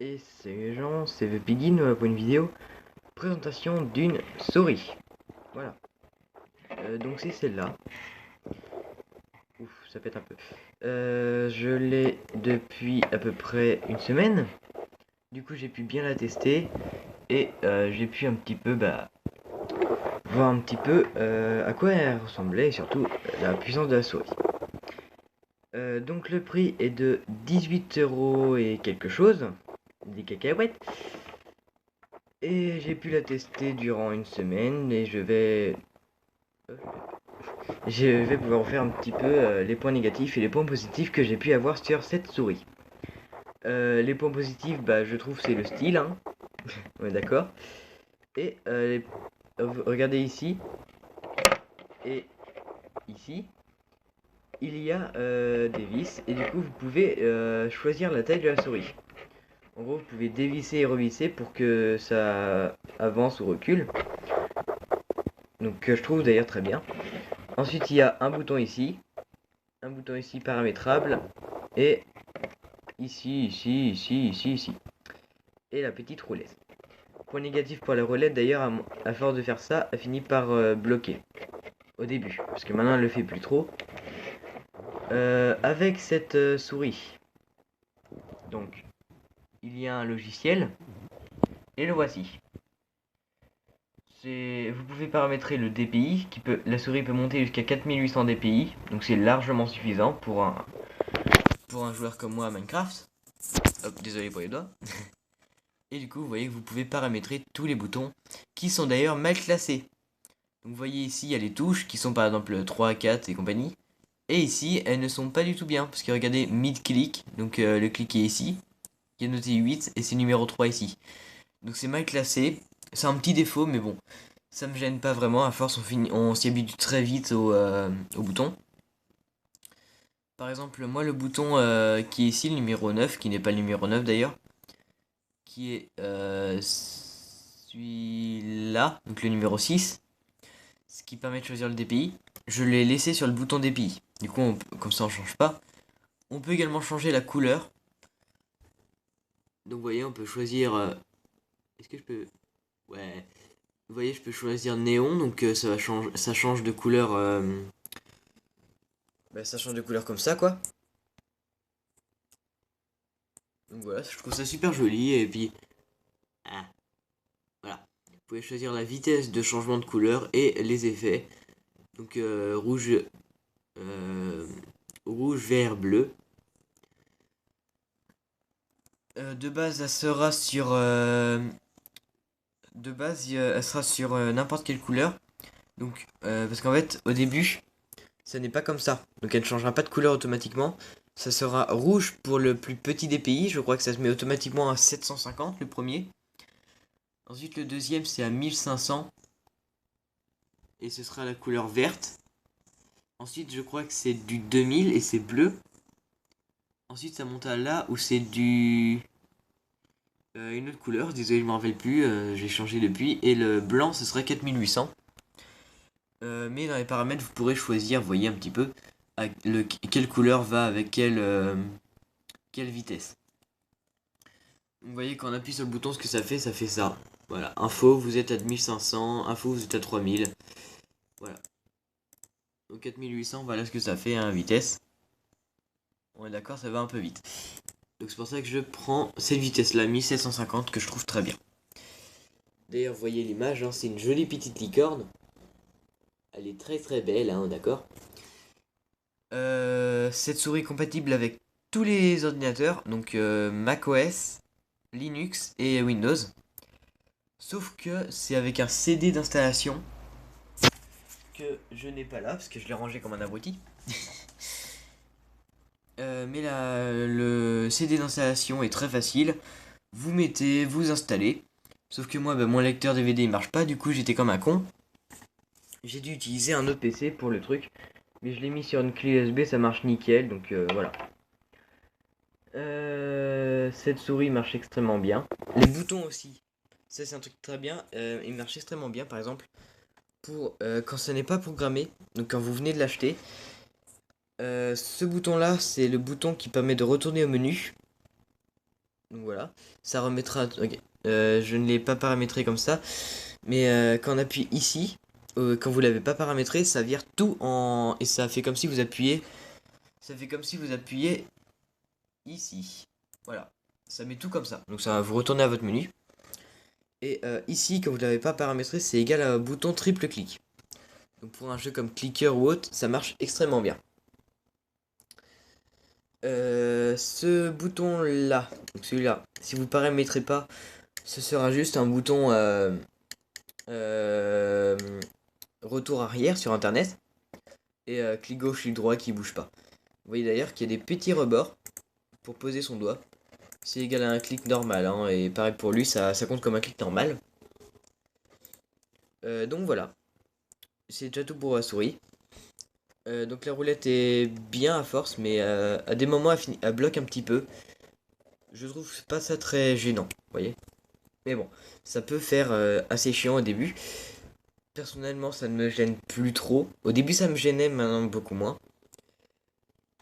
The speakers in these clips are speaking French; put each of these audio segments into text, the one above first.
Et salut les gens, c'est The Piggy pour une vidéo présentation d'une souris. Voilà. Donc c'est celle-là. Ouf, ça pète un peu. Je l'ai depuis à peu près une semaine. Du coup j'ai pu bien la tester et j'ai pu un petit peu voir un petit peu à quoi elle ressemblait et surtout la puissance de la souris. Donc le prix est de 18 € et quelque chose, des cacahuètes. Et j'ai pu la tester durant une semaine et je vais pouvoir vous faire un petit peu les points négatifs et les points positifs que j'ai pu avoir sur cette souris. Les points positifs, je trouve c'est le style, hein. On est d'accord. Et regardez ici et ici, il y a des vis et du coup vous pouvez choisir la taille de la souris. En gros, vous pouvez dévisser et revisser pour que ça avance ou recule. Donc je trouve d'ailleurs très bien. Ensuite, il y a un bouton ici paramétrable, et ici. Et la petite roulette. Point négatif pour la roulette, d'ailleurs, à force de faire ça, elle finit par bloquer au début, parce que maintenant elle le fait plus trop. Avec cette souris, donc, il y a un logiciel, et le voici. Vous pouvez paramétrer le DPI, la souris peut monter jusqu'à 4800 DPI, donc c'est largement suffisant pour un joueur comme moi à Minecraft. Hop, désolé pour les doigts. Et du coup, vous voyez que vous pouvez paramétrer tous les boutons qui sont d'ailleurs mal classés. Donc vous voyez ici, il y a les touches qui sont par exemple 3, 4 et compagnie. Et ici, elles ne sont pas du tout bien. Parce que regardez, mid-click, donc le clic est ici, qui est noté 8 et c'est numéro 3 ici. Donc c'est mal classé. C'est un petit défaut, mais bon, ça me gêne pas vraiment. À force, on s'y habitue très vite au bouton. Par exemple, moi, le bouton qui est ici, le numéro 9, qui n'est pas le numéro 9 d'ailleurs, qui est celui-là, donc le numéro 6, ce qui permet de choisir le DPI. Je l'ai laissé sur le bouton DPI. Du coup, comme ça, on change pas. On peut également changer la couleur. Donc, vous voyez, on peut choisir. Est-ce que je peux. Ouais. Vous voyez, je peux choisir néon, donc ça change de couleur. Ça change de couleur comme ça, quoi. Donc voilà, je trouve ça super joli. Et puis, ah, voilà. Vous pouvez choisir la vitesse de changement de couleur et les effets. Donc euh, rouge, vert, bleu. De base, elle sera sur. De base, elle sera sur n'importe quelle couleur. Donc, parce qu'en fait, au début, ça n'est pas comme ça. Donc, elle ne changera pas de couleur automatiquement. Ça sera rouge pour le plus petit des pays. Je crois que ça se met automatiquement à 750, le premier. Ensuite, le deuxième, c'est à 1500. Et ce sera la couleur verte. Ensuite, je crois que c'est du 2000 et c'est bleu. Ensuite, ça monte à là où c'est du. Une autre couleur, désolé, je m'en rappelle plus, j'ai changé depuis. Et le blanc, ce serait 4800. Mais dans les paramètres, vous pourrez choisir, vous voyez un petit peu, quelle couleur va avec quelle vitesse. Vous voyez quand on appuie sur le bouton, ce que ça fait ça. Voilà, info, vous êtes à 1500, info, vous êtes à 3000. Voilà. Donc 4800, voilà ce que ça fait à vitesse. On est d'accord, ça va un peu vite. Donc c'est pour ça que je prends cette vitesse-là, 1750, que je trouve très bien. D'ailleurs, vous voyez l'image, hein, c'est une jolie petite licorne. Elle est très très belle, hein, d'accord. Cette souris est compatible avec tous les ordinateurs, donc macOS, Linux et Windows. Sauf que c'est avec un CD d'installation que je n'ai pas là, parce que je l'ai rangé comme un abruti. Mais le CD d'installation est très facile. Vous mettez, vous installez. Sauf que moi, mon lecteur DVD il marche pas, du coup j'étais comme un con. J'ai dû utiliser un autre PC pour le truc. Mais je l'ai mis sur une clé USB, ça marche nickel, donc voilà. Cette souris marche extrêmement bien. Les boutons aussi. Ça c'est un truc très bien. Il marche extrêmement bien par exemple pour quand ce n'est pas programmé. Donc quand vous venez de l'acheter. Ce bouton là c'est le bouton qui permet de retourner au menu. Donc voilà, ça remettra. Ok. Je ne l'ai pas paramétré comme ça, mais quand on appuie ici, quand vous l'avez pas paramétré, ça vire tout en et ça fait comme si vous appuyez. Ça fait comme si vous appuyez ici. Voilà, ça met tout comme ça. Donc ça va vous retourner à votre menu. Et ici, quand vous l'avez pas paramétré, c'est égal à un bouton triple clic. Donc pour un jeu comme Clicker ou autre, ça marche extrêmement bien. Ce bouton là, donc celui-là, si vous paramétrez pas, ce sera juste un bouton euh, retour arrière sur internet et clic gauche, clic droit qui bouge pas. Vous voyez d'ailleurs qu'il y a des petits rebords pour poser son doigt. C'est égal à un clic normal hein, et pareil pour lui, ça compte comme un clic normal. Donc voilà, c'est déjà tout pour la souris. Donc la roulette est bien à force, mais à des moments elle bloque un petit peu. Je trouve pas ça très gênant, vous voyez. Mais bon, ça peut faire assez chiant au début. Personnellement, ça ne me gêne plus trop. Au début, ça me gênait, maintenant beaucoup moins.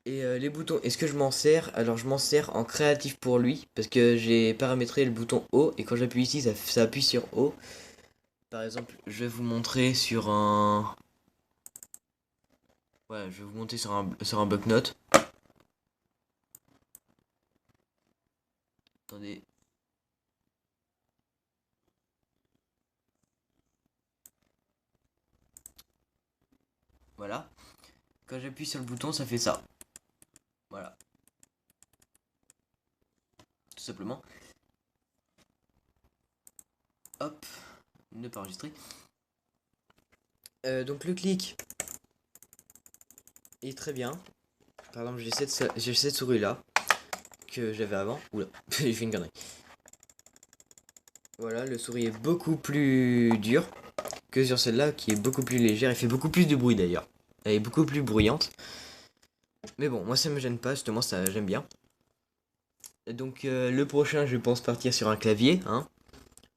Et les boutons, est-ce que je m'en sers? Alors, je m'en sers en créatif pour lui, parce que j'ai paramétré le bouton haut, et quand j'appuie ici, ça appuie sur haut. Par exemple, je vais vous montrer sur un... Voilà, je vais vous montrer sur un bloc-notes. Attendez. Voilà. Quand j'appuie sur le bouton, ça fait ça. Voilà. Tout simplement. Hop. Ne pas enregistrer. Donc le clic est très bien. Par exemple, j'ai cette souris là que j'avais avant. Oula, j'ai fait une connerie. Voilà, le souris est beaucoup plus dur que sur celle-là qui est beaucoup plus légère. Elle fait beaucoup plus de bruit d'ailleurs. Elle est beaucoup plus bruyante. Mais bon, moi ça me gêne pas, justement, ça j'aime bien. Et donc le prochain, je pense partir sur un clavier. Hein.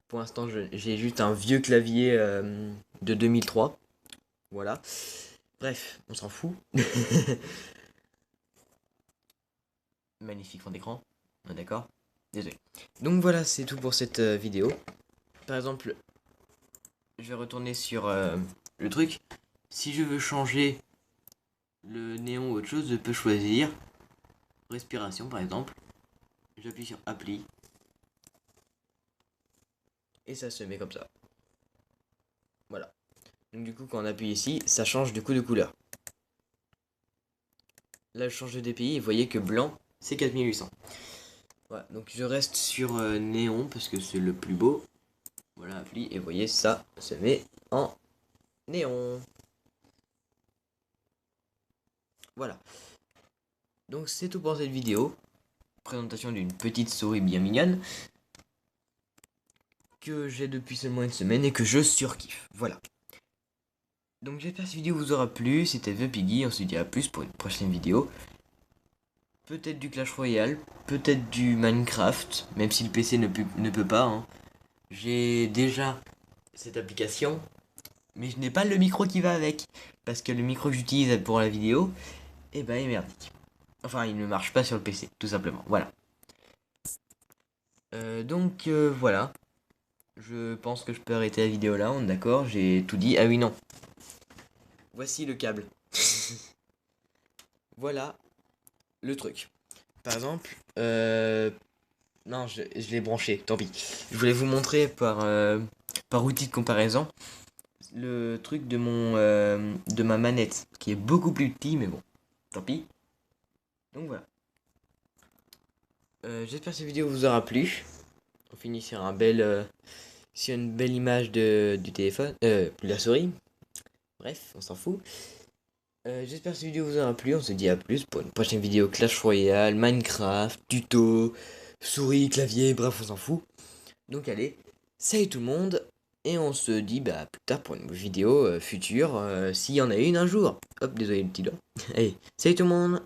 Pour l'instant, j'ai juste un vieux clavier de 2003. Voilà. Bref, on s'en fout. Magnifique fond d'écran. D'accord. Désolé. Donc voilà, c'est tout pour cette vidéo. Par exemple, je vais retourner sur le truc. Si je veux changer le néon ou autre chose, je peux choisir respiration par exemple. J'appuie sur appli. Et ça se met comme ça. Voilà. Donc du coup, quand on appuie ici, ça change du coup de couleur. Là, je change de DPI et vous voyez que blanc, c'est 4800. Voilà, donc je reste sur néon parce que c'est le plus beau. Voilà, appli, et vous voyez, ça se met en néon. Voilà. Donc c'est tout pour cette vidéo. Présentation d'une petite souris bien mignonne. Que j'ai depuis seulement une semaine et que je surkiffe. Voilà. Donc j'espère que cette vidéo vous aura plu. C'était The Piggy. On se dit à plus pour une prochaine vidéo. Peut-être du Clash Royale. Peut-être du Minecraft. Même si le PC ne peut pas. Hein. J'ai déjà cette application. Mais je n'ai pas le micro qui va avec. Parce que le micro que j'utilise pour la vidéo, eh ben est merdique. Enfin, il ne marche pas sur le PC, tout simplement. Voilà. Donc voilà. Je pense que je peux arrêter la vidéo là, on est d'accord, j'ai tout dit. Ah oui, non. Voici le câble. Voilà le truc. Par exemple, non, je l'ai branché, tant pis. Je voulais vous montrer par outil de comparaison le truc de ma manette, qui est beaucoup plus petit, mais bon, tant pis. Donc voilà. J'espère que cette vidéo vous aura plu. On finit sur une belle image du téléphone, de la souris. Bref, on s'en fout. J'espère que cette vidéo vous aura plu. On se dit à plus pour une prochaine vidéo Clash Royale, Minecraft, tuto, souris, clavier, bref, on s'en fout. Donc allez, salut tout le monde. Et on se dit bah plus tard pour une vidéo future, s'il y en a une un jour. Hop, désolé le petit doigt. Allez, salut tout le monde.